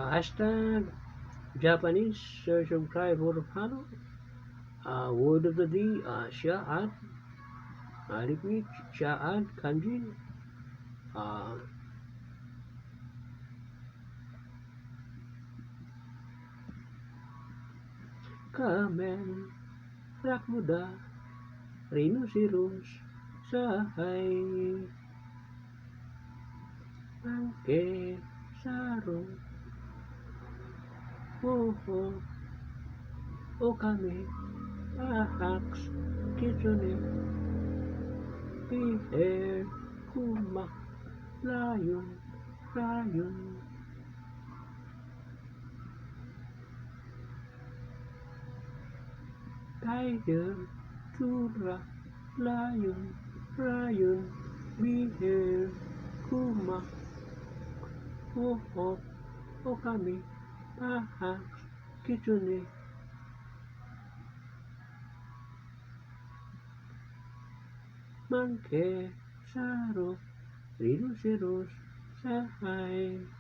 Hashtag Japanese subscribe for follow. Word of the day, Sha'ad. Repeat, Sha'ad kanji. Uh, Kamen, Rakuda, Rhinoceros, Sahay, Monkey, Saro, Moho, Okame, Ahax, Kitsune, Bear, Kuma, Lion, Tiger, Tura, Lion, Bear, Kuma, Moho, Okame, Ahax, Kitsune, Monkey, Saro, Rhinoceros, Sahay.